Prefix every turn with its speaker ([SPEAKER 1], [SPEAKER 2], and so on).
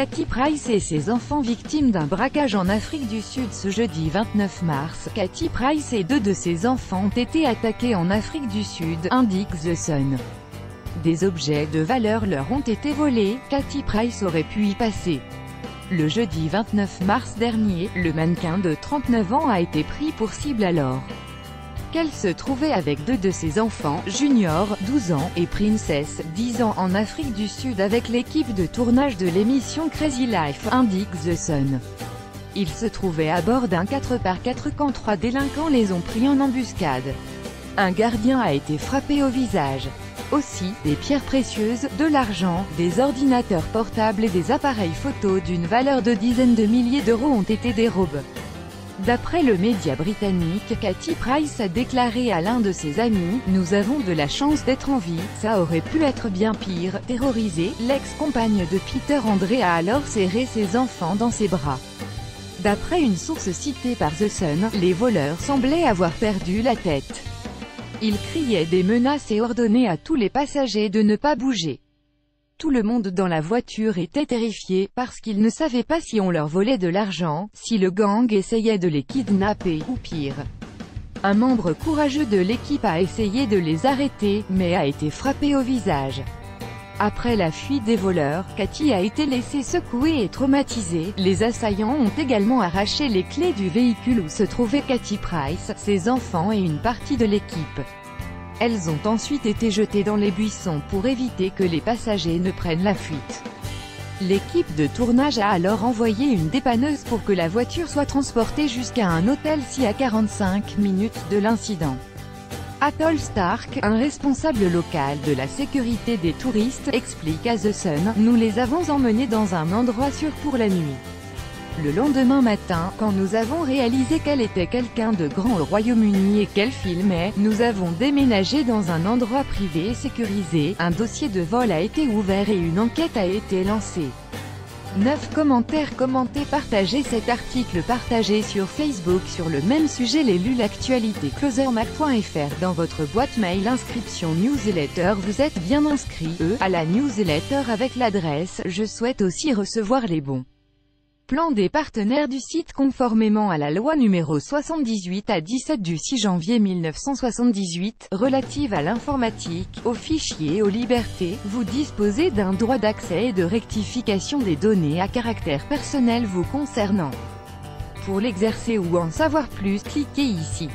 [SPEAKER 1] Katy Price et ses enfants victimes d'un braquage en Afrique du Sud. Ce jeudi 29 mars, Katy Price et 2 de ses enfants ont été attaqués en Afrique du Sud, indique The Sun. Des objets de valeur leur ont été volés, Katy Price aurait pu y passer. Le jeudi 29 mars dernier, le mannequin de 39 ans a été pris pour cible alors qu'elle se trouvait avec 2 de ses enfants, Junior, 12 ans, et Princess, 10 ans en Afrique du Sud avec l'équipe de tournage de l'émission Crazy Life, indique The Sun. Ils se trouvaient à bord d'un 4x4 quand 3 délinquants les ont pris en embuscade. Un gardien a été frappé au visage. Aussi, des pierres précieuses, de l'argent, des ordinateurs portables et des appareils photo d'une valeur de dizaines de milliers d'euros ont été dérobés. D'après le média britannique, Katy Price a déclaré à l'un de ses amis « Nous avons de la chance d'être en vie, ça aurait pu être bien pire ». Terrorisée, l'ex-compagne de Peter Andre a alors serré ses enfants dans ses bras. D'après une source citée par The Sun, les voleurs semblaient avoir perdu la tête. Ils criaient des menaces et ordonnaient à tous les passagers de ne pas bouger. Tout le monde dans la voiture était terrifié, parce qu'ils ne savaient pas si on leur volait de l'argent, si le gang essayait de les kidnapper, ou pire. Un membre courageux de l'équipe a essayé de les arrêter, mais a été frappé au visage. Après la fuite des voleurs, Katy a été laissée secouée et traumatisée. Les assaillants ont également arraché les clés du véhicule où se trouvait Katy Price, ses enfants et une partie de l'équipe. Elles ont ensuite été jetées dans les buissons pour éviter que les passagers ne prennent la fuite. L'équipe de tournage a alors envoyé une dépanneuse pour que la voiture soit transportée jusqu'à un hôtel à 45 minutes de l'incident. Atoll Stark, un responsable local de la sécurité des touristes, explique à The Sun « Nous les avons emmenés dans un endroit sûr pour la nuit. Le lendemain matin, quand nous avons réalisé qu'elle était quelqu'un de grand au Royaume-Uni et qu'elle filmait, nous avons déménagé dans un endroit privé et sécurisé, un dossier de vol a été ouvert et une enquête a été lancée. 9 commentaires commentés. Partagez cet article, partagé sur Facebook sur le même sujet. Les lu l'actualité closermac.fr dans votre boîte mail. Inscription newsletter. Vous êtes bien inscrit à la newsletter avec l'adresse. Je souhaite aussi recevoir les bons plan des partenaires du site conformément à la loi numéro 78/17 du 6 janvier 1978, relative à l'informatique, aux fichiers et aux libertés. Vous disposez d'un droit d'accès et de rectification des données à caractère personnel vous concernant. Pour l'exercer ou en savoir plus, cliquez ici.